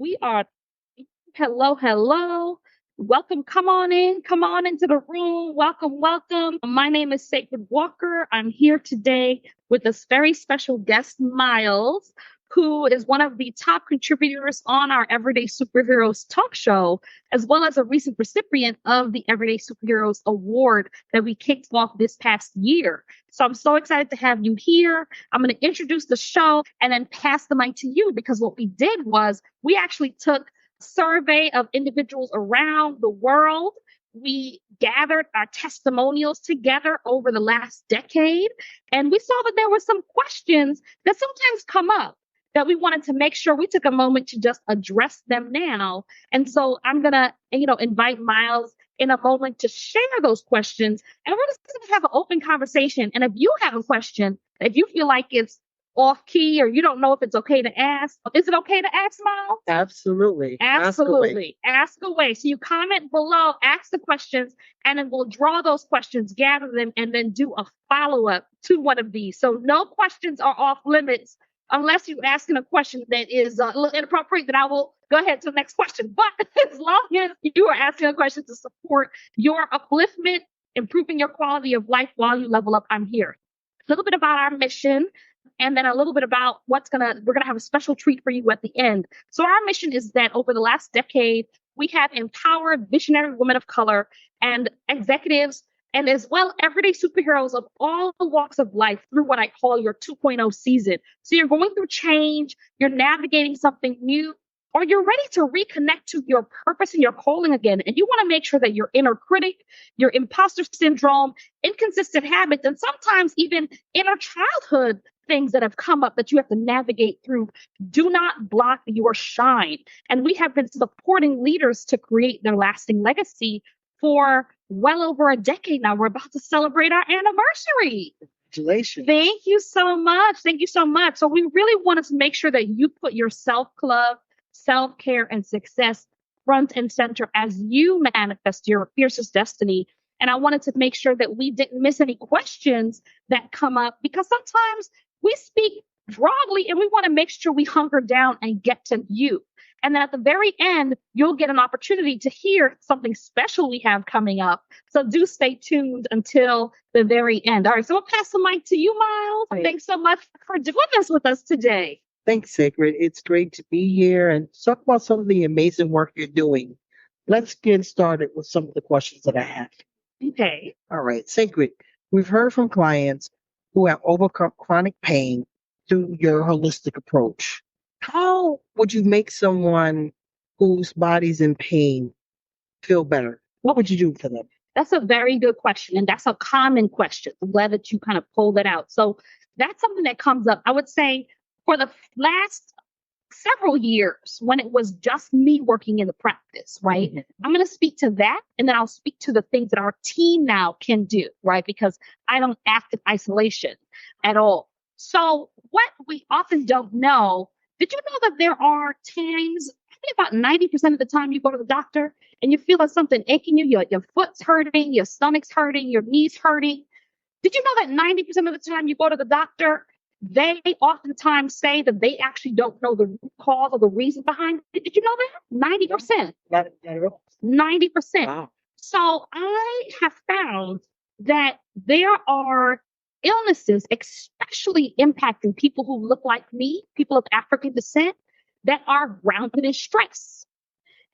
We are hello, hello. Welcome. Come on in. Come on into the room. Welcome, welcome. My name is Sacred Walker. I'm here today with this very special guest, Miles, who is one of the top contributors on our Everyday Superheroes talk show, as well as a recent recipient of the Everyday Superheroes Award that we kicked off this past year. So I'm so excited to have you here. I'm going to introduce the show and then pass the mic to you because what we did was we actually took a survey of individuals around the world. We gathered our testimonials together over the last decade, and we saw that there were some questions that sometimes come up that we wanted to make sure we took a moment to just address them now. And so I'm going to, invite Miles in a moment to share those questions. And we're just going to have an open conversation. And if you have a question, if you feel like it's off key or you don't know if it's okay to ask, is it okay to ask, Miles? Absolutely. Absolutely. Ask away. So you comment below, ask the questions, and then we'll draw those questions, gather them, and then do a follow-up to one of these. So no questions are off limits unless you're asking a question that is a little inappropriate, then I will go ahead to the next question. But as long as you are asking a question to support your upliftment, improving your quality of life while you level up, I'm here. A little bit about our mission, and then a little bit about we're gonna have a special treat for you at the end. So our mission is that over the last decade, we have empowered visionary women of color and executives and as well everyday superheroes of all walks of life through what I call your 2.0 season. So you're going through change, you're navigating something new, or you're ready to reconnect to your purpose and your calling again. And you want to make sure that your inner critic, your imposter syndrome, inconsistent habits, and sometimes even inner childhood things that have come up that you have to navigate through do not block your shine. And we have been supporting leaders to create their lasting legacy for well over a decade now. We're about to celebrate our anniversary. Congratulations. Thank you so much. Thank you so much. So we really wanted to make sure that you put your self-love, self-care, and success front and center as you manifest your fiercest destiny. And I wanted to make sure that we didn't miss any questions that come up because sometimes we speak broadly and we want to make sure we hunker down and get to you. And then at the very end, you'll get an opportunity to hear something special we have coming up. So do stay tuned until the very end. All right, so we'll pass the mic to you, Miles. Right. Thanks so much for doing this with us today. Thanks, Sacred. It's great to be here and talk about some of the amazing work you're doing. Let's get started with some of the questions that I have. Okay. All right, Sacred. We've heard from clients who have overcome chronic pain through your holistic approach. How would you make someone whose body's in pain feel better? What would you do for them? That's a very good question. And that's a common question. I'm glad that you kind of pulled that out. So that's something that comes up. I would say for the last several years when it was just me working in the practice, right? Mm-hmm. I'm going to speak to that and then I'll speak to the things that our team now can do, right? Because I don't act in isolation at all. So what we often don't know, did you know that there are times, I think about 90% of the time you go to the doctor and you feel like something aching you, your foot's hurting, your stomach's hurting, your knees hurting. Did you know that 90% of the time you go to the doctor, they oftentimes say that they actually don't know the root cause or the reason behind it? Did you know that? 90%. Not at all. 90%. Wow. So I have found that there are illnesses, especially impacting people who look like me, people of African descent, that are grounded in stress.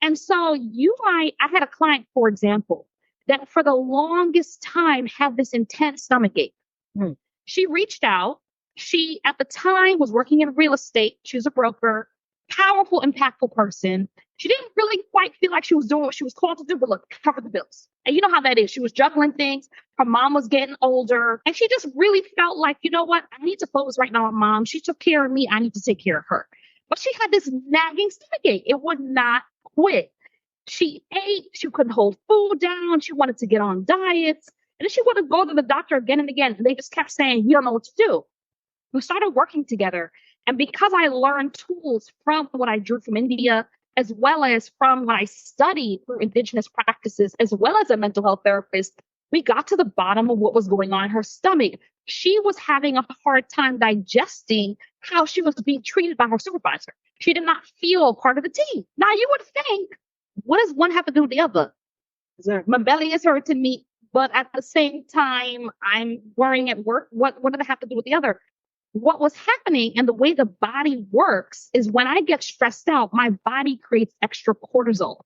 And so I had a client, for example, that for the longest time had this intense stomach ache. Hmm. She reached out. She, at the time, was working in real estate. She was a broker, powerful, impactful person. She didn't really quite feel like she was doing what she was called to do, but look, cover the bills. And you know how that is. She was juggling things. Her mom was getting older. And she just really felt like, you know what? I need to focus right now on mom. She took care of me. I need to take care of her. But she had this nagging stomach ache. It would not quit. She ate. She couldn't hold food down. She wanted to get on diets. And then she wanted to go to the doctor again and again. And they just kept saying, we don't know what to do. We started working together. And because I learned tools from what I drew from India, as well as from what I studied through indigenous practices, as well as a mental health therapist, We got to the bottom of what was going on in her stomach. She was having a hard time digesting how she was being treated by her supervisor. She did not feel part of the team. Now, you would think, what does one have to do with the other? My belly is hurting me, but at the same time, I'm worrying at work. What do they have to do with the other? What was happening and the way the body works is when I get stressed out, my body creates extra cortisol.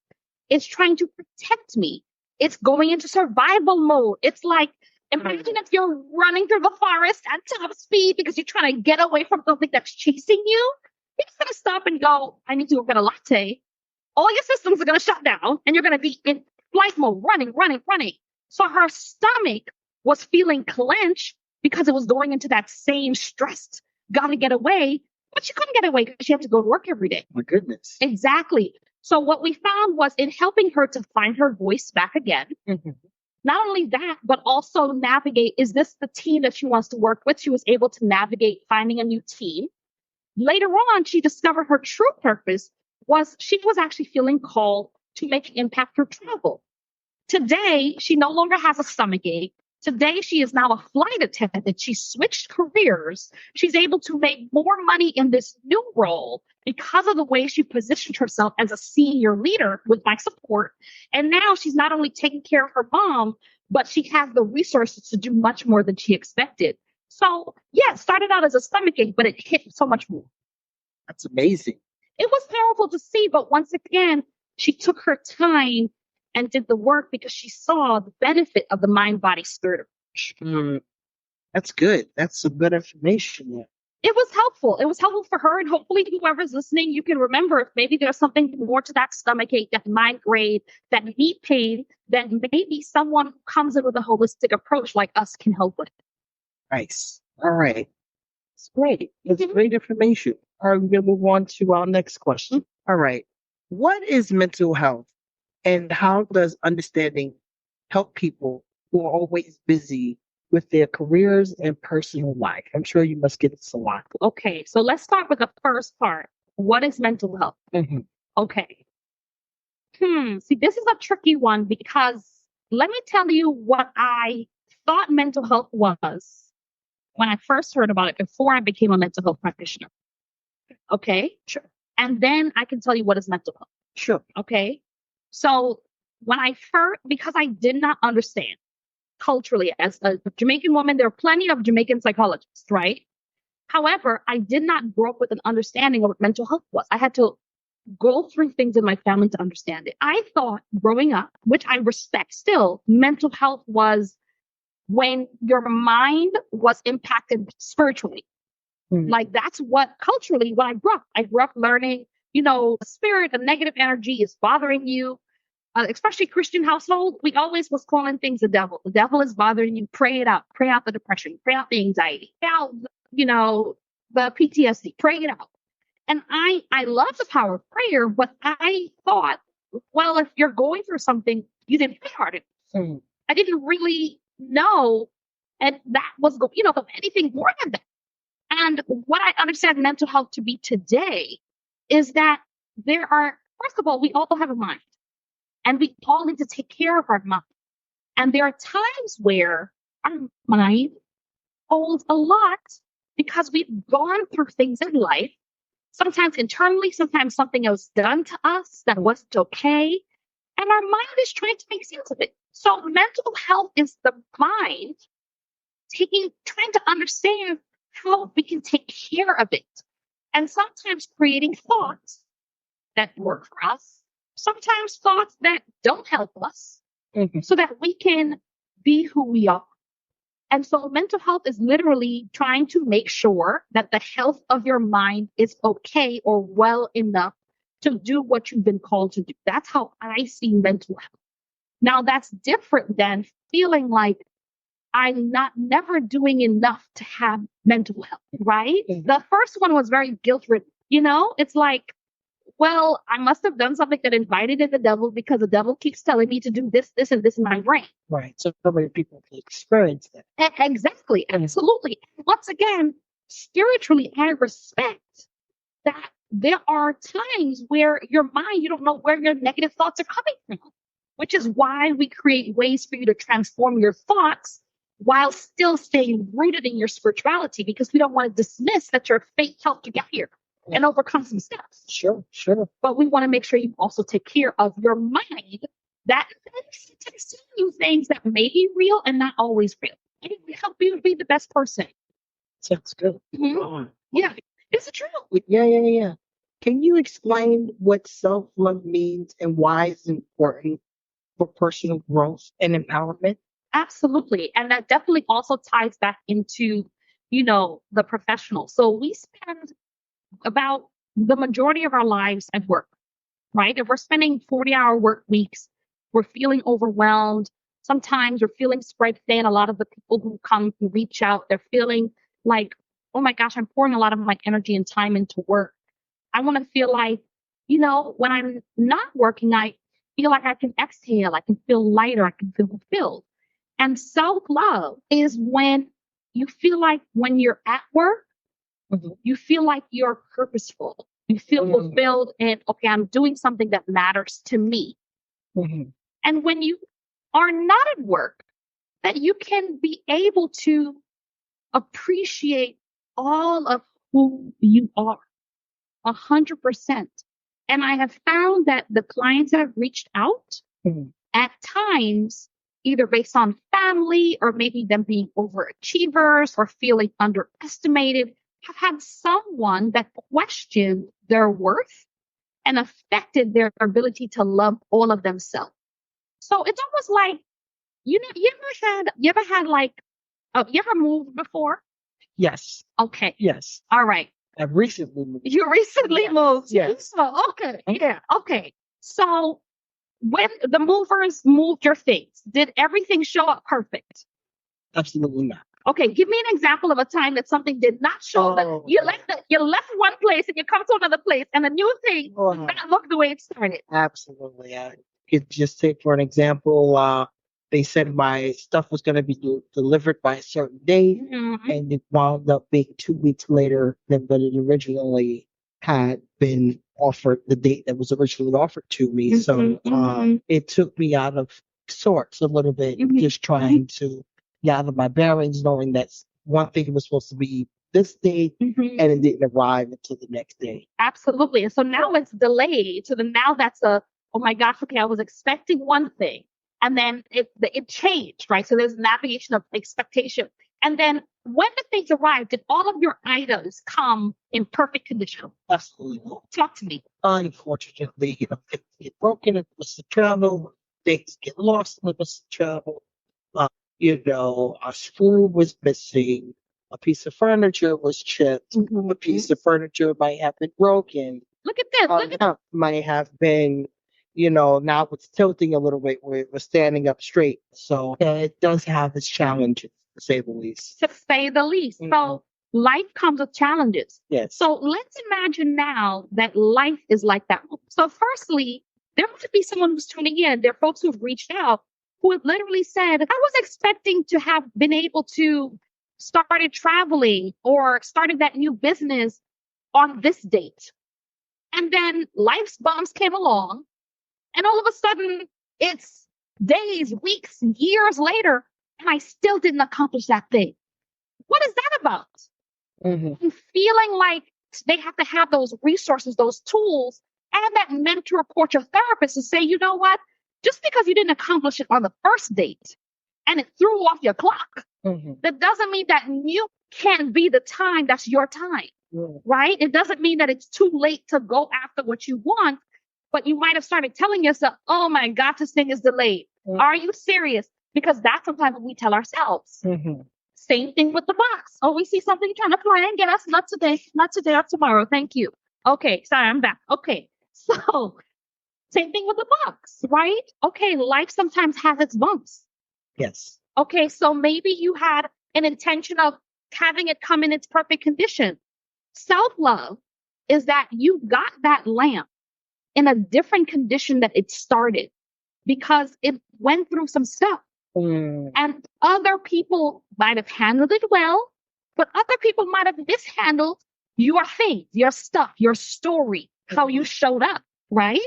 It's trying to protect me. It's going into survival mode. It's like, imagine if you're running through the forest at top speed because you're trying to get away from something that's chasing you. You're just going to stop and go, I need to go get a latte. All your systems are going to shut down and you're going to be in flight mode, running. So her stomach was feeling clenched because it was going into that same stressed, got to get away. But she couldn't get away because she had to go to work every day. My goodness. Exactly. So what we found was in helping her to find her voice back again, not only that, but also navigate, is this the team that she wants to work with? She was able to navigate finding a new team. Later on, she discovered her true purpose was she was actually feeling called to make an impact through travel. Today, she no longer has a stomach ache. Today, she is now a flight attendant. She switched careers. She's able to make more money in this new role because of the way she positioned herself as a senior leader with my support. And now she's not only taking care of her mom, but she has the resources to do much more than she expected. So, yeah, it started out as a stomach ache, but it hit so much more. That's amazing. It was powerful to see, but once again, she took her time and did the work because she saw the benefit of the mind, body, spirit. That's good. That's some good information. Yeah. It was helpful. It was helpful for her. And hopefully whoever's listening, you can remember if maybe there's something more to that stomach ache, that migraine, that knee pain, that maybe someone who comes in with a holistic approach like us can help with. Nice. All right. It's great. It's great information. All right, we're going to move on to our next question. All right. What is mental health and how does understanding help people who are always busy with their careers and personal life? I'm sure you must get this a lot. Okay, so let's start with the first part. What is mental health? Okay. See, this is a tricky one because let me tell you what I thought mental health was when I first heard about it before I became a mental health practitioner. Okay? Sure. And then I can tell you what is mental health. Sure. Okay? So when I first, because I did not understand culturally as a Jamaican woman, there are plenty of Jamaican psychologists, right? However, I did not grow up with an understanding of what mental health was. I had to go through things in my family to understand it. I thought growing up, which I respect still, mental health was when your mind was impacted spiritually. Like that's what culturally, when I grew up learning, the spirit, the negative energy is bothering you. Especially Christian household, we always was calling things the devil. The devil is bothering you. Pray it out. Pray out the depression. Pray out the anxiety. Pray out, the PTSD. Pray it out. And I love the power of prayer, but I thought, well, if you're going through something, you didn't pray hard enough. I didn't really know, and that was, anything more than that. And what I understand mental health to be today is that first of all, we all have a mind. And we all need to take care of our mind. And there are times where our mind holds a lot because we've gone through things in life, sometimes internally, sometimes something was done to us that wasn't okay. And our mind is trying to make sense of it. So mental health is the mind trying to understand how we can take care of it. And sometimes creating thoughts that work for us. Sometimes thoughts that don't help us so that we can be who we are. And so mental health is literally trying to make sure that the health of your mind is okay or well enough to do what you've been called to do. That's how I see mental health. Now, that's different than feeling like I'm never doing enough to have mental health, right? The first one was very guilt-ridden. It's like, well, I must have done something that invited in the devil because the devil keeps telling me to do this, this, and this in my brain. Right. So many people can experience that. Exactly. Absolutely. Once again, spiritually, I respect that there are times where your mind, you don't know where your negative thoughts are coming from. which is why we create ways for you to transform your thoughts while still staying rooted in your spirituality, because we don't want to dismiss that your faith helped you get here and overcome some steps. Sure, sure. But we want to make sure you also take care of your mind that is telling you things that may be real and not always real. And it will help you be the best person. Sounds good. Mhm. Yeah, it's the truth. Yeah. Can you explain what self-love means and why it's important for personal growth and empowerment? Absolutely. And that definitely also ties back into, the professional. So we spend about the majority of our lives at work, right? If we're spending 40-hour work weeks, we're feeling overwhelmed. Sometimes we're feeling spread thin. A lot of the people who reach out, they're feeling like, oh my gosh, I'm pouring a lot of my energy and time into work. I want to feel like, when I'm not working, I feel like I can exhale, I can feel lighter, I can feel fulfilled. And self-love is when you feel like when you're at work, Mhm. you feel like you're purposeful. You feel fulfilled and, okay, I'm doing something that matters to me. Mhm. And when you are not at work, that you can be able to appreciate all of who you are 100%. And I have found that the clients that have reached out Mhm. at times, either based on family or maybe them being overachievers or feeling underestimated, have had someone that questioned their worth and affected their ability to love all of themselves. So it's almost like, you ever had like, you ever moved before? Yes. Okay. Yes. All right. I've recently moved. You recently moved. Yes. Oh, okay. Yeah. Okay. So when the movers moved your things, did everything show up perfect? Absolutely not. Okay, give me an example of a time that something did not show up. You left one place and you come to another place and the new thing Oh, did not look the way it started. absolutely. I could just take for an example, they said my stuff was going to be delivered by a certain date, Mhm. and it wound up being 2 weeks later than what it originally had been offered, the date that was originally offered to me. So it took me out of sorts a little bit, just trying to get out of my bearings, knowing that one thing was supposed to be this date and it didn't arrive until the next day. Absolutely. And so now it's delayed. So then now that's oh my gosh, okay, I was expecting one thing. And then it changed, right? So there's navigation of expectation. And then when the things arrive, did all of your items come in perfect condition? Absolutely. Talk to me. Unfortunately, things get broken in the midst of travel, things get lost in the midst of travel. A screw was missing, a piece of furniture was chipped, a piece of furniture might have been broken. Look at this. Look at Might have been, now it's tilting a little bit where it was standing up straight. So it does have its challenges, to say the least. to say the least. So life comes with challenges. Yes. So let's imagine now that life is like that. So firstly, there might be someone who's tuning in. There are folks who've reached out who have literally said, I was expecting to have been able to started traveling or started that new business on this date. And then life's bumps came along and all of a sudden it's days, weeks, years later, and I still didn't accomplish that thing. What is that about? And feeling like they have to have those resources, those tools, and that mentor, coach, or therapist to say, you know what? Just because you didn't accomplish it on the first date and it threw off your clock, that doesn't mean that you can't be the time that's your time, right? It doesn't mean that it's too late to go after what you want, but you might have started telling yourself, oh my God, this thing is delayed. Are you serious? Because that's sometimes what we tell ourselves. Same thing with the box. Oh, we see something trying to fly and get us. Not today or tomorrow. Thank you. Okay, sorry, I'm back. Okay, so same thing with the box, right? Okay, life sometimes has its bumps. Yes. Okay, so maybe you had an intention of having it come in its perfect condition. Self-love is that you got that lamp in a different condition that it started because it went through some stuff. And other people might have handled it well, but other people might have mishandled your things, your stuff, your story, how you showed up, right?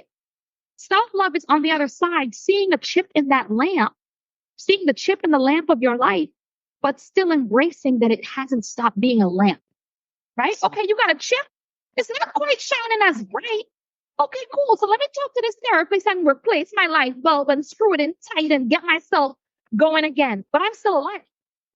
Self-love is on the other side, seeing a chip in that lamp, seeing the chip in the lamp of your life, but still embracing that it hasn't stopped being a lamp, right? Okay, you got a chip. It's not quite shining as bright. Okay, cool. So let me talk to this therapist and replace my light bulb and screw it in tight and get myself going again. But I'm still alive.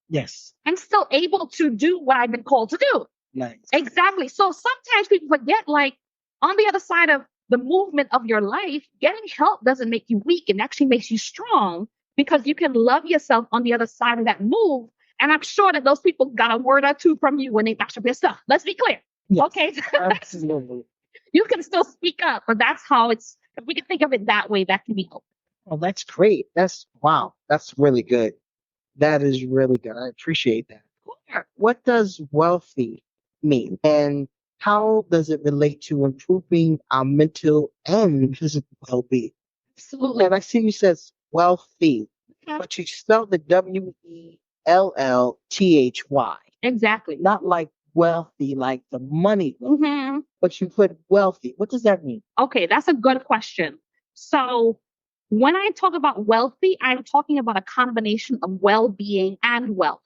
Yes. I'm still able to do what I've been called to do. Nice. Exactly. So sometimes people forget, like, on the other side of the movement of your life, getting help doesn't make you weak. It actually makes you strong because you can love yourself on the other side of that move. And I'm sure that those people got a word or two from you when they backed up your stuff. Let's be clear. Yes, okay. absolutely. You can still speak up, but that's how it's, if we can think of it that way, that can be helpful. Oh, that's great. Wow. That's really good. That is really good. I appreciate that. Sure. What does wealthy mean? And how does it relate to improving our mental and physical well-being? Absolutely. And I see you says wealthy, Mhm. but you spelled the WELLTHY. Exactly. Not like wealthy, like the money, hmm but you put wealthy. What does that mean? Okay, that's a good question. So when I talk about wealthy, I'm talking about a combination of well-being and wealth,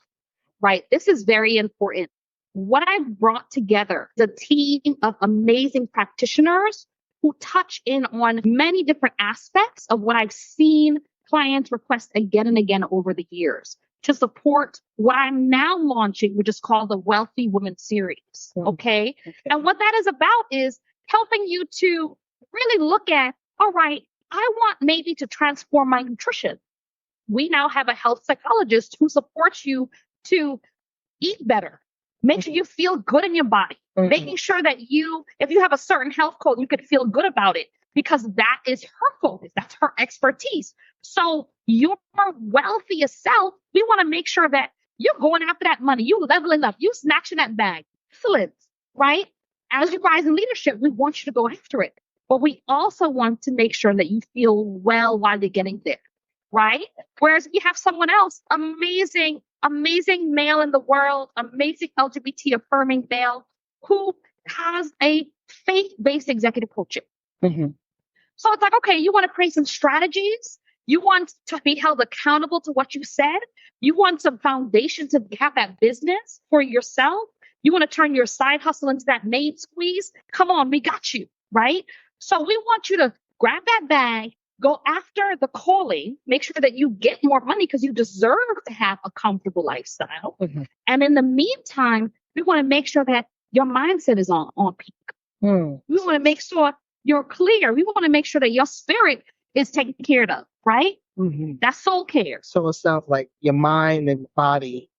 right? This is very important. What I've brought together is a team of amazing practitioners who touch in on many different aspects of what I've seen clients request again and again over the years to support what I'm now launching, which is called the Wealthy Women Series. Okay. And what that is about is helping you to really look at, all right, I want maybe to transform my nutrition. We now have a health psychologist who supports you to eat better, make sure you feel good in your body, making sure that you, if you have a certain health code, you could feel good about it because that is her focus. That's her expertise. So your wealthiest self, we want to make sure that you're going after that money, you leveling up, you snatching that bag. Excellent, right? As you rise in leadership, we want you to go after it. But we also want to make sure that you feel well while you're getting there, right? Whereas if you have someone else, amazing male in the world, amazing LGBT affirming male who has a faith-based executive coaching. Mhm. So it's like, okay, you want to create some strategies. You want to be held accountable to what you said. You want some foundation to have that business for yourself. You want to turn your side hustle into that main squeeze. Come on, we got you, right? So we want you to grab that bag, go after the calling, make sure that you get more money because you deserve to have a comfortable lifestyle. Mhm. And in the meantime, we want to make sure that your mindset is on peak. Mm. We want to make sure you're clear. We want to make sure that your spirit is taken care of, right? Mhm. That's soul care. So it sounds like your mind and body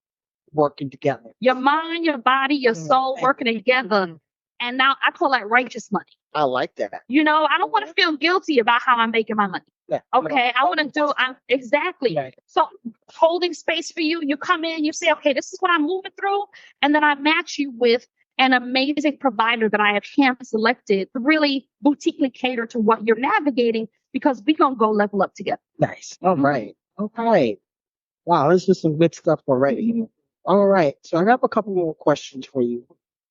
working together. Your mind, your body, your soul working together. And now I call that righteous money. I like that. You know, I don't want to feel guilty about how I'm making my money. Yeah. Okay, I want to do exactly. Right. So holding space for you, you come in, you say, okay, this is what I'm moving through, and then I match you with an amazing provider that I have hand selected to really boutiquely cater to what you're navigating because we're gonna go level up together. Nice. All right. Okay. Wow, this is some good stuff already. All right. So I have a couple more questions for you.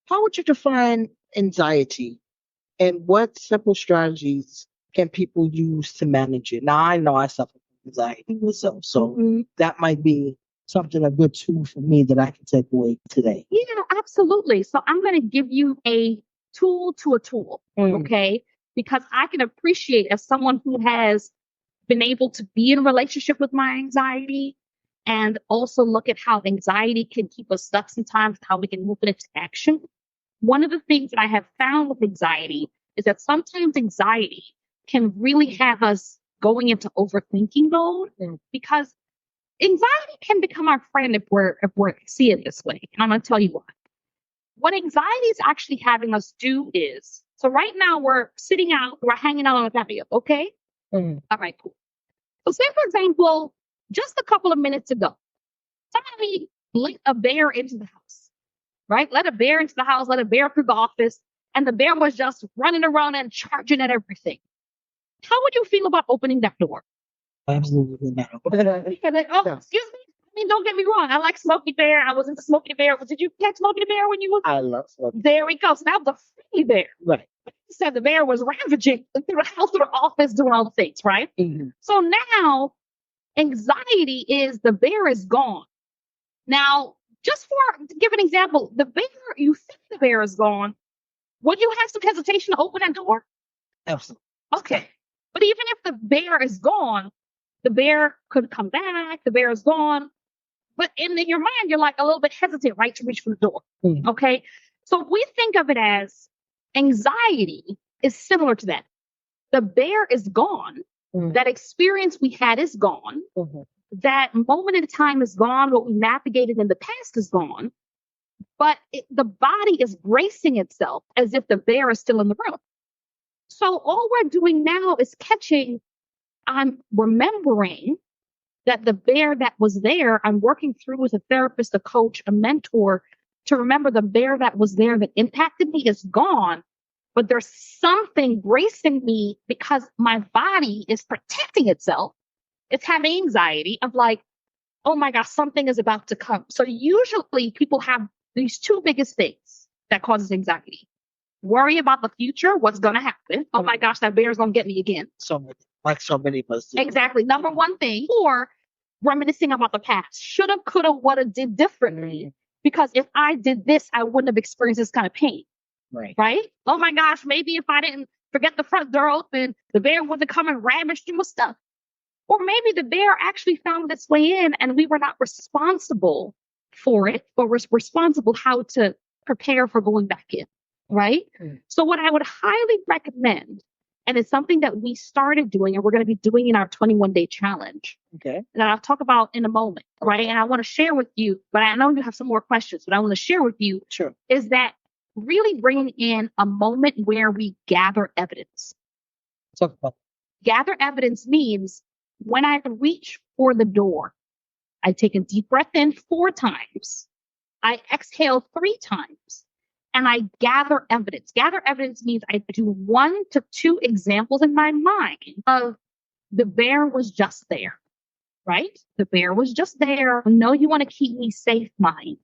How would you define anxiety and what simple strategies can people use to manage it? Now, I know I suffer from anxiety myself, so that might be something, a good tool for me that I can take away today. Yeah, absolutely. So I'm going to give you a tool to a tool, okay? Because I can appreciate as someone who has been able to be in a relationship with my anxiety and also look at how anxiety can keep us stuck sometimes, how we can move it into action. One of the things that I have found with anxiety is that sometimes anxiety can really have us going into overthinking mode because anxiety can become our friend if we're see it this way. And I'm going to tell you why. What anxiety is actually having us do is, so right now we're sitting out, we're hanging out on a patio, okay? All right, cool. So say, for example, just a couple of minutes ago, somebody let a bear into the house, right? Let a bear into the house, let a bear through the office, and the bear was just running around and charging at everything. How would you feel about opening that door? Absolutely not. Oh, excuse me. I mean, don't get me wrong. I like Smokey Bear. I was into Smokey Bear. Did you catch Smokey the Bear when you was? I love Smokey. There we go. So that was a friendly bear. Right. said the bear was ravaging through the house, through the office, doing all the things, right? Mm-hmm. So now anxiety is the bear is gone. Now, just to give an example, the bear, you think the bear is gone. Would you have some hesitation to open that door? Absolutely. Okay. But even if the bear is gone, the bear could come back, the bear is gone. But in your mind, you're like a little bit hesitant, right, to reach for the door. Mm-hmm. Okay. So we think of it as anxiety is similar to that. The bear is gone. Mm-hmm. That experience we had is gone. Mm-hmm. That moment in time is gone. What we navigated in the past is gone. But the body is bracing itself as if the bear is still in the room. So all we're doing now is I'm remembering that the bear that was there, I'm working through with a therapist, a coach, a mentor to remember the bear that was there that impacted me is gone. But there's something bracing me because my body is protecting itself. It's having anxiety of like, oh my gosh, something is about to come. So usually people have these two biggest things that causes anxiety. Worry about the future, what's going to happen. Oh my gosh, that bear's going to get me again. So many of us do. Exactly. Number one thing. Or reminiscing about the past. Shoulda, coulda, woulda, did differently. Because if I did this, I wouldn't have experienced this kind of pain. Right. Right? Oh my gosh, maybe if I didn't forget the front door open, the bear wouldn't come and ravage through my stuff. Or maybe the bear actually found its way in and we were not responsible for it, but was responsible how to prepare for going back in. Right? So what I would highly recommend, and it's something that we started doing and we're going to be doing in our 21-day challenge. Okay. That I'll talk about in a moment. Right? And I want to share with you, but I know you have some more questions, but I want to share with you Sure. Is that really bringing in a moment where we gather evidence. Talk about Gather evidence means when I reach for the door, I take a deep breath in 4 times. I exhale 3 times. And I gather evidence. Gather evidence means I do 1 to 2 examples in my mind of the bear was just there, right? The bear was just there. No, you want to keep me safe, mind.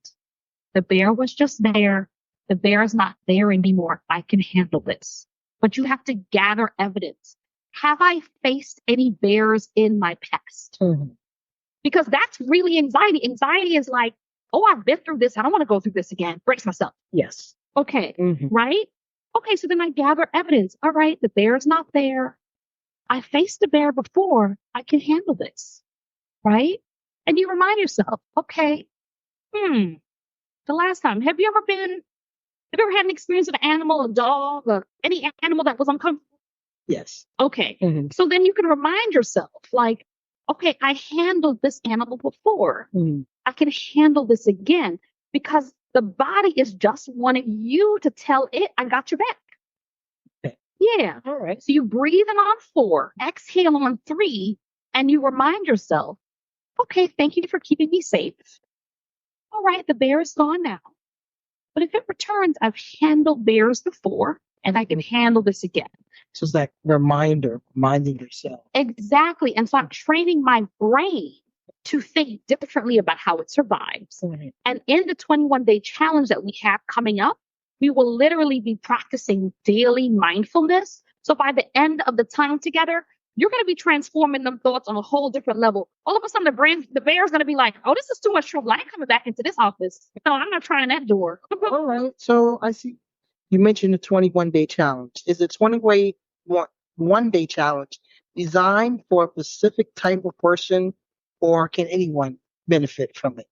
The bear was just there. The bear is not there anymore. I can handle this. But you have to gather evidence. Have I faced any bears in my past? Mm-hmm. Because that's really anxiety. Anxiety is like, oh, I've been through this. I don't want to go through this again. Brace myself. Yes. Okay. Mm-hmm. Right? Okay. So then I gather evidence. All right. The bear is not there. I faced the bear before. I can handle this. Right? And you remind yourself, okay, the last time, have you ever had an experience with an animal, a dog, or any animal that was uncomfortable? Yes. Okay. Mm-hmm. So then you can remind yourself, like, okay, I handled this animal before. Mm-hmm. I can handle this again because the body is just wanting you to tell it, I got your back. Okay. Yeah. All right. So you breathe in on 4, exhale on 3, and you remind yourself, okay, thank you for keeping me safe. All right, the bear is gone now. But if it returns, I've handled bears before and I can handle this again. So it's that reminding yourself. Exactly. And so I'm training my brain to think differently about how it survives. Mm-hmm. And in the 21-day challenge that we have coming up, we will literally be practicing daily mindfulness. So by the end of the time together, you're going to be transforming them thoughts on a whole different level. All of a sudden, the bear is going to be like, oh, this is too much trouble. I ain't coming back into this office. No, I'm not trying that door. All right. So I see you mentioned the 21-day challenge. Is it 21-day challenge designed for a specific type of person, or can anyone benefit from it?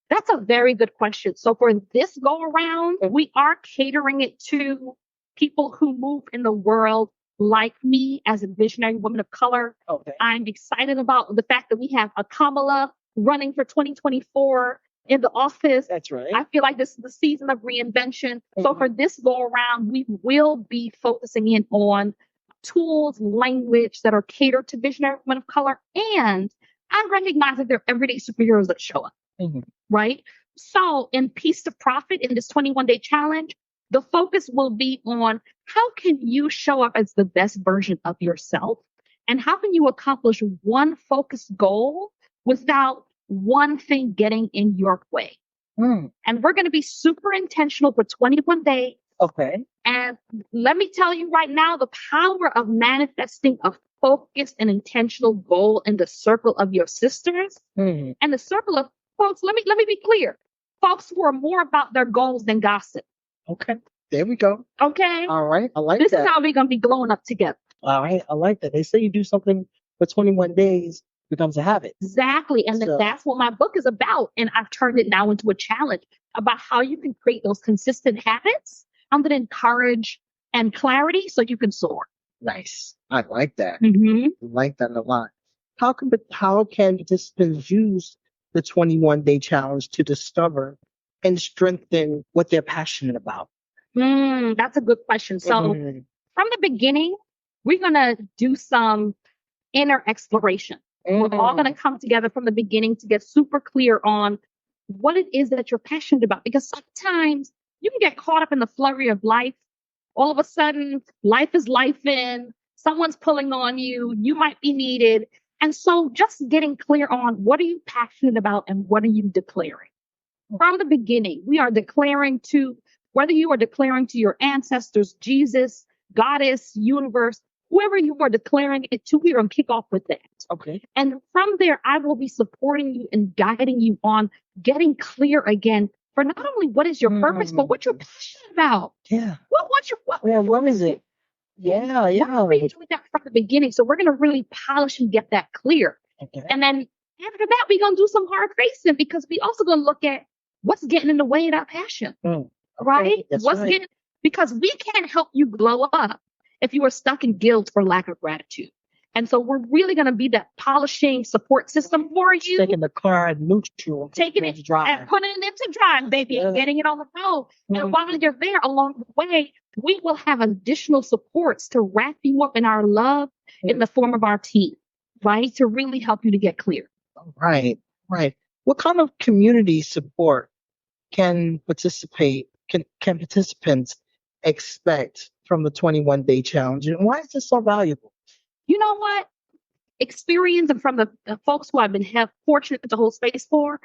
That's a very good question. So for this go around, we are catering it to people who move in the world like me as a visionary woman of color. Okay. I'm excited about the fact that we have a Kamala running for 2024 in the office. That's right. I feel like this is the season of reinvention. So for this go around, we will be focusing in on tools, language that are catered to visionary women of color. And I recognize that there are everyday superheroes that show up. Mm-hmm. Right? So in Piece to Profit, in this 21-day challenge, the focus will be on how can you show up as the best version of yourself? And how can you accomplish one focused goal without one thing getting in your way? And we're going to be super intentional for 21 days. Okay. And let me tell you right now, the power of manifesting a focused and intentional goal in the circle of your sisters Mhm. and the circle of folks. Let me be clear. Folks who are more about their goals than gossip. Okay. There we go. Okay. All right. I like This that. is how we're gonna be glowing up together. All right. I like that. They say you do something for 21 days becomes a habit. Exactly. And So, that's what my book is about. And I've turned it now into a challenge about how you can create those consistent habits that encourage and clarity so you can soar. nice. I like that. Mm-hmm. I like that a lot. How can participants use the 21-day challenge to discover and strengthen what they're passionate about? That's a good question. So Mhm. from the beginning, we're gonna do some inner exploration. We're all going to come together from the beginning to get super clear on what it is that you're passionate about. Because sometimes you can get caught up in the flurry of life. All of a sudden, life is life in, someone's pulling on you, you might be needed. And so just getting clear on what are you passionate about and what are you declaring? From the beginning, we are declaring to, whether you are declaring to your ancestors, Jesus, Goddess, universe, whoever you are declaring it to, we're going to kick off with that. Okay. And from there, I will be supporting you and guiding you on getting clear again for not only what is your purpose, but what you're passionate about. Yeah. What's your, Yeah. What is it? Yeah. why Yeah. are we doing that from the beginning? So we're going to really polish and get that clear. Okay. And then after that, we're going to do some hard facing because we also going to look at what's getting in the way of that passion, right? That's What's right. getting, because we can't help you glow up if you are stuck in guilt or lack of gratitude. And so we're really going to be that polishing support system for you. Taking the car neutral, Taking it to drive. and putting it into drive, baby, and getting it on the road. And while you're there along the way, we will have additional supports to wrap you up in our love in the form of our team, right? To really help you to get clear. Right. Right. What kind of community support can participants expect from the 21-day challenge, and why is this so valuable? You know what? Experience and from the folks who I've been fortunate to hold space for,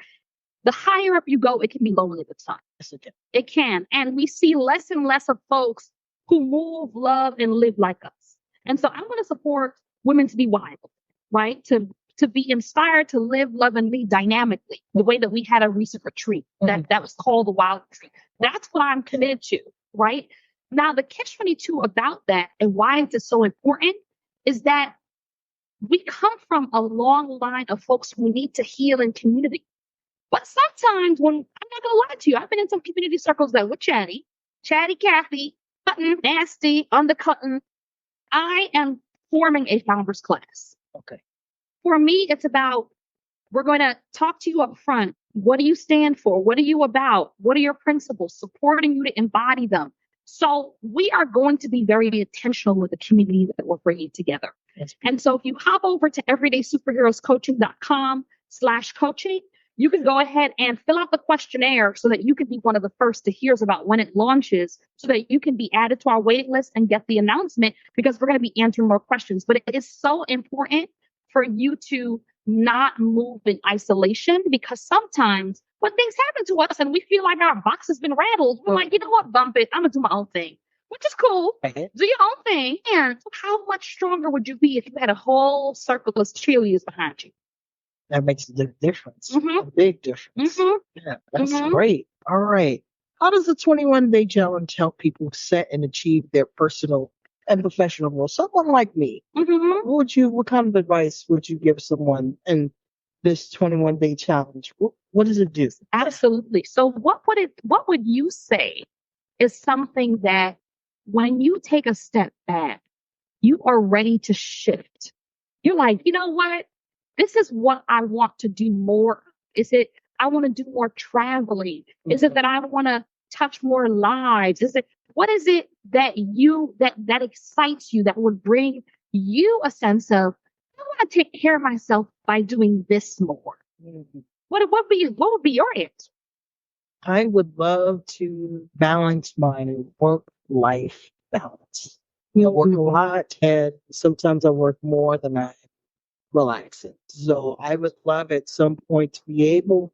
the higher up you go, it can be lonely at the time. Yes, it can. It can. And we see less and less of folks who move, love, and live like us. And so I'm going to support women to be wild, right? To be inspired to live, love, and lead dynamically, the way that we had a recent retreat that was called the Wild Retreat. That's what I'm committed to, right? Now, the catch-22 about that and why it's so important is that we come from a long line of folks who need to heal in community. But sometimes when, I'm not going to lie to you, I've been in some community circles that were chatty, Kathy, cutting, nasty, undercutting. I am forming a founders class. Okay. For me, it's about, we're going to talk to you up front. What do you stand for? What are you about? What are your principles? Supporting you to embody them. So we are going to be very intentional with the community that we're bringing together. And so if you hop over to everydaysuperheroescoaching.com/coaching, you can go ahead and fill out the questionnaire so that you can be one of the first to hear about when it launches, so that you can be added to our waiting list and get the announcement, because we're going to be answering more questions. But it is so important for you to not move in isolation, because sometimes when things happen to us and we feel like our box has been rattled, we're like, you know what, bump it. I'm going to do my own thing, which is cool. Okay. Do your own thing. And how much stronger would you be if you had a whole circle of cheerleaders behind you? That makes a difference. A big difference. Yeah, that's great. All right. How does the 21-day challenge help people set and achieve their personal and professional goals? Someone like me, what kind of advice would you give someone in this 21-day challenge? What does it do? Absolutely. So what would you say is something that when you take a step back, you are ready to shift? You're like, you know what? This is what I want to do more. Is it I want to do more traveling? Is it that I want to touch more lives? What is it that that excites you, that would bring you a sense of, I want to take care of myself by doing this more? What would be your answer? I would love to balance my work-life balance. I work a lot, and sometimes I work more than I relax it. So I would love at some point to be able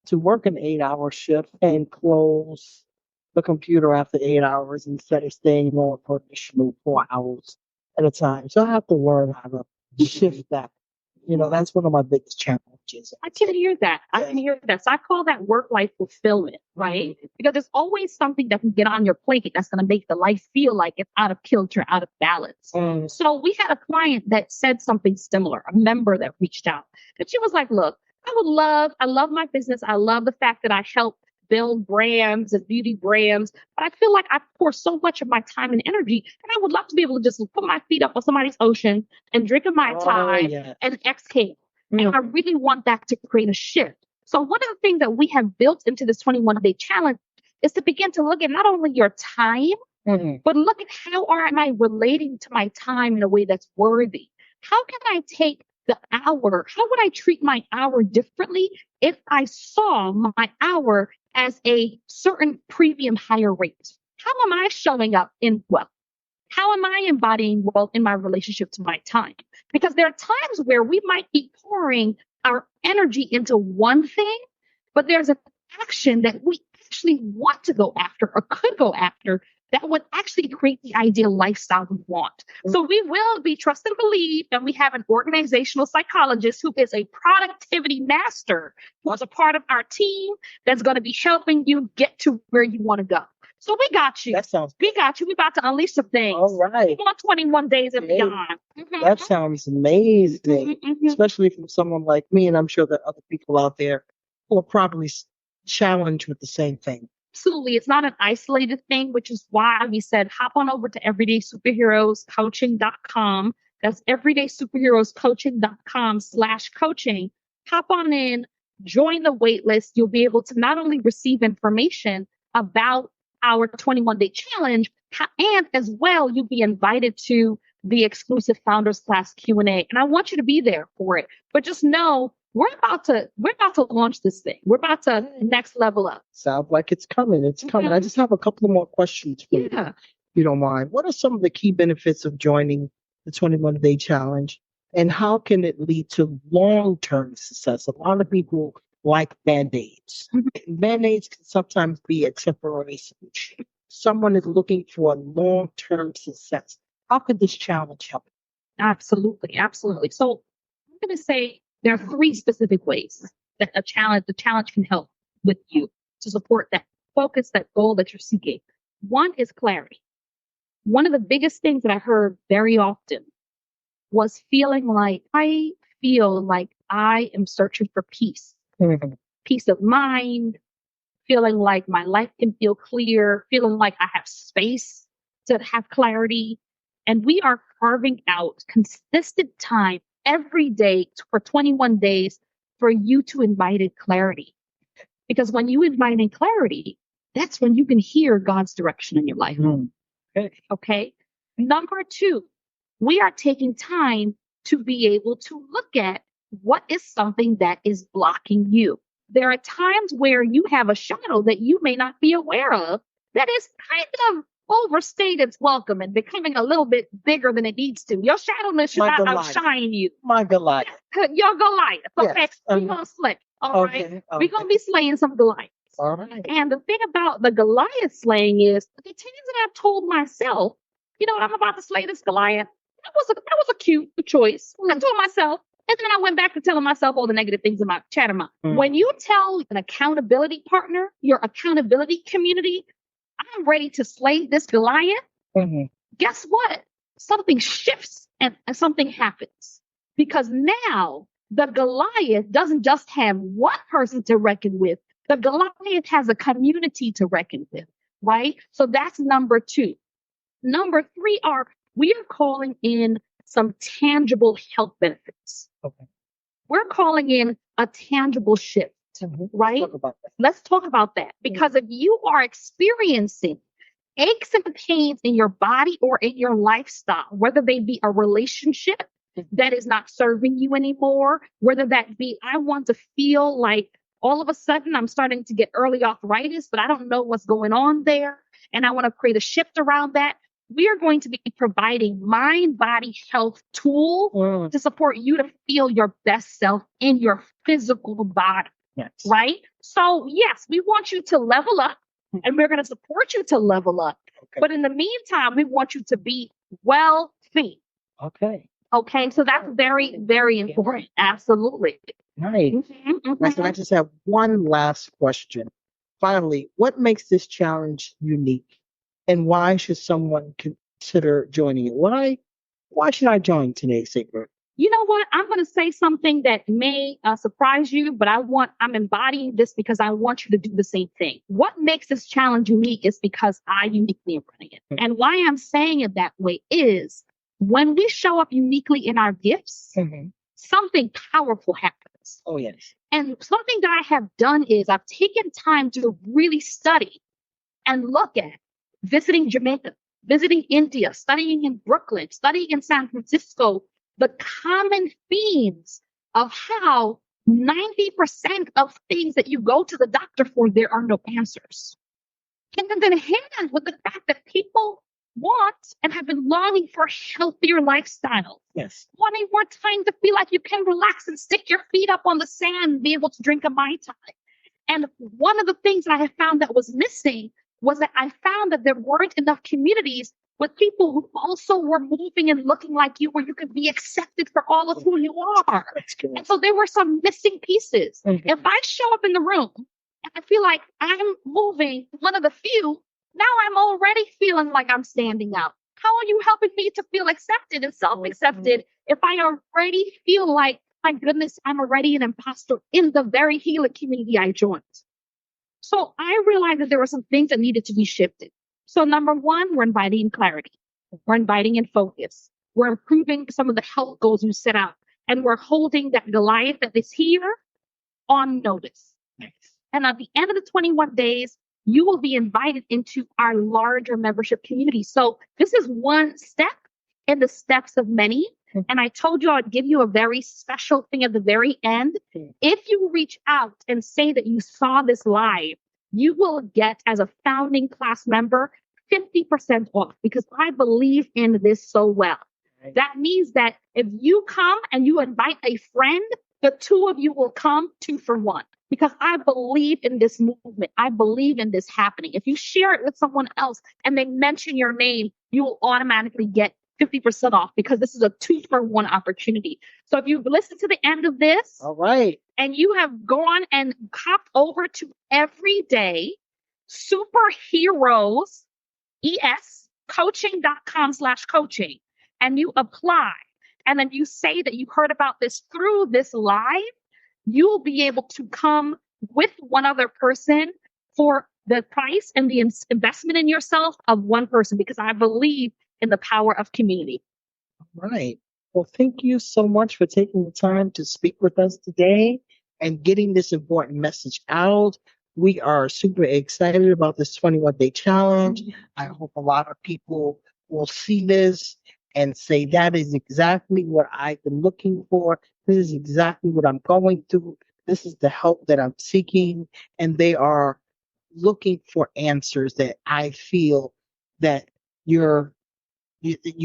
to work an 8-hour shift and close the computer after 8 hours instead of staying on for additional 4 hours at a time. So I have to learn how to shift that. That's one of my biggest challenges. I can hear that. I can hear that. So I call that work-life fulfillment, right? Because there's always something that can get on your plate that's going to make the life feel like it's out of kilter, out of balance. So we had a client that said something similar, a member that reached out. And she was like, look, I love my business. I love the fact that I help build brands and beauty brands, but I feel like I pour so much of my time and energy, and I would love to be able to just put my feet up on somebody's ocean and drink a Mai Tai and exhale. And I really want that to create a shift. So one of the things that we have built into this 21-day challenge is to begin to look at not only your time, but look at how am I relating to my time in a way that's worthy? How can I take the hour? How would I treat my hour differently if I saw my hour as a certain premium higher rate? How am I showing up in wealth? How am I embodying wealth in my relationship to my time? Because there are times where we might be pouring our energy into one thing, but there's an action that we actually want to go after or could go after that would actually create the ideal lifestyle we want. So we will be trust and believe, and we have an organizational psychologist who is a productivity master, who's a part of our team that's going to be helping you get to where you want to go. So we got you. That sounds We got you. We about to unleash some things. all right. We want 21 days and beyond. That sounds amazing, especially from someone like me, and I'm sure there are other people out there who are probably challenged with the same thing. Absolutely. It's not an isolated thing, which is why we said hop on over to everydaysuperheroescoaching.com. That's everydaysuperheroescoaching.com/coaching. Hop on in, join the wait list. You'll be able to not only receive information about our 21-day challenge, and as well, you'll be invited to the exclusive Founders Class Q&A. And I want you to be there for it. But just know we're about to launch this thing. We're about to next level up. Sounds like it's coming. It's coming. I just have a couple of more questions for you, if you don't mind. What are some of the key benefits of joining the 21-day challenge, and how can it lead to long-term success? A lot of people like Band-Aids. Band-Aids can sometimes be a temporary solution. Someone is looking for a long-term success. How could this challenge help? Absolutely. Absolutely. So I'm going to say there are 3 specific ways that the challenge can help with you to support that focus, that goal that you're seeking. One is clarity. One of the biggest things that I heard very often was feeling like I am searching for peace, peace of mind, feeling like my life can feel clear, feeling like I have space to have clarity. And we are carving out consistent time every day for 21 days for you to invite in clarity. Because when you invite in clarity, that's when you can hear God's direction in your life. Okay. Number 2, we are taking time to be able to look at what is something that is blocking you. There are times where you have a shadow that you may not be aware of that is kind of overstayed its welcome and becoming a little bit bigger than it needs to. Your shadowness should not outshine you. My Goliath. Your Goliath. Okay. Yes. We're going to slay. All right. Okay. We're going to be slaying some Goliaths. All right. And the thing about the Goliath slaying is the times that I've told myself, you know what, I'm about to slay this Goliath. That was a cute choice. I told myself. And then I went back to telling myself all the negative things in my chatter mind. When you tell an accountability partner, your accountability community, I'm ready to slay this Goliath, guess what? Something shifts and something happens. Because now the Goliath doesn't just have one person to reckon with. The Goliath has a community to reckon with, right? So that's number 2. Number 3 we are calling in some tangible health benefits. Okay. We're calling in a tangible shift, right? Let's talk about that. Because if you are experiencing aches and pains in your body or in your lifestyle, whether they be a relationship that is not serving you anymore, whether that be, I want to feel like all of a sudden I'm starting to get early arthritis, but I don't know what's going on there, and I want to create a shift around that. We are going to be providing mind-body health tools to support you to feel your best self in your physical body, right? So yes, we want you to level up. and we're going to support you to level up. Okay. But in the meantime, we want you to be wealthy. Okay. Okay, so that's very, very important. Absolutely. Right. Right. So I just have one last question. Finally, what makes this challenge unique, and why should someone consider joining it? Why should I join today, Sacred? You know what? I'm going to say something that may surprise you, but I'm embodying this because I want you to do the same thing. What makes this challenge unique is because I uniquely am running it. And why I'm saying it that way is when we show up uniquely in our gifts, something powerful happens. Oh, yes. And something that I have done is I've taken time to really study and look at visiting Jamaica, visiting India, studying in Brooklyn, studying in San Francisco, the common themes of how 90% of things that you go to the doctor for, there are no answers. And then hand with the fact that people want and have been longing for a healthier lifestyle. Yes. Wanting more time to feel like you can relax and stick your feet up on the sand and be able to drink a Mai Tai. And one of the things that I have found that was missing was that I found that there weren't enough communities with people who also were moving and looking like you, where you could be accepted for all of who you are. And so there were some missing pieces. If I show up in the room and I feel like I'm moving one of the few, now I'm already feeling like I'm standing out. How are you helping me to feel accepted and self-accepted if I already feel like, my goodness, I'm already an imposter in the very healing community I joined? So I realized that there were some things that needed to be shifted. So number one, we're inviting in clarity. We're inviting in focus. We're improving some of the health goals you set out. And we're holding that Goliath that is here on notice. Nice. And at the end of the 21 days, you will be invited into our larger membership community. So this is one step in the steps of many. And I told you I'd give you a very special thing at the very end. If you reach out and say that you saw this live, you will get, as a founding class member, 50% off, because I believe in this so well. Right. That means that if you come and you invite a friend, the two of you will come 2 for 1. Because I believe in this movement. I believe in this happening. If you share it with someone else and they mention your name, you will automatically get 50% off, because this is a 2 for 1 opportunity. So if you've listened to the end of this, all right, and you have gone and hopped over to Everyday Superheroes ES coaching.com/coaching, and you apply, and then you say that you heard about this through this live, you'll be able to come with one other person for the price and the investment in yourself of one person, because I believe in the power of community. All right. Well, thank you so much for taking the time to speak with us today and getting this important message out. We are super excited about this 21-day challenge. I hope a lot of people will see this and say, that is exactly what I've been looking for. This is exactly what I'm going through. This is the help that I'm seeking. And they are looking for answers that I feel that you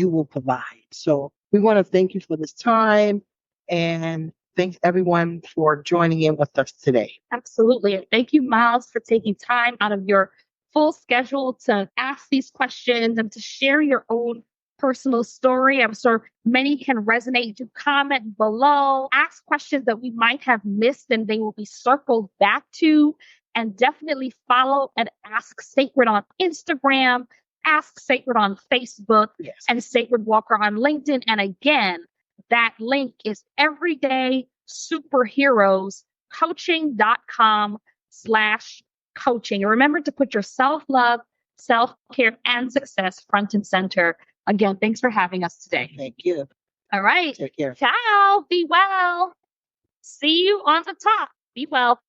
will provide. So we want to thank you for this time, and thanks everyone for joining in with us today. Absolutely. And thank you, Miles, for taking time out of your full schedule to ask these questions and to share your own personal story. I'm sure many can resonate. To comment below, ask questions that we might have missed, and they will be circled back to. And definitely follow and Ask Sacred on Instagram, Ask Sacred on Facebook, yes, and Sacred Walker on LinkedIn. And again, that link is Everyday Superheroes coaching.com/coaching. And remember to put your self-love, self-care, and success front and center. Again, thanks for having us today. Thank you. All right. Take care. Ciao. Be well. See you on the top. Be well.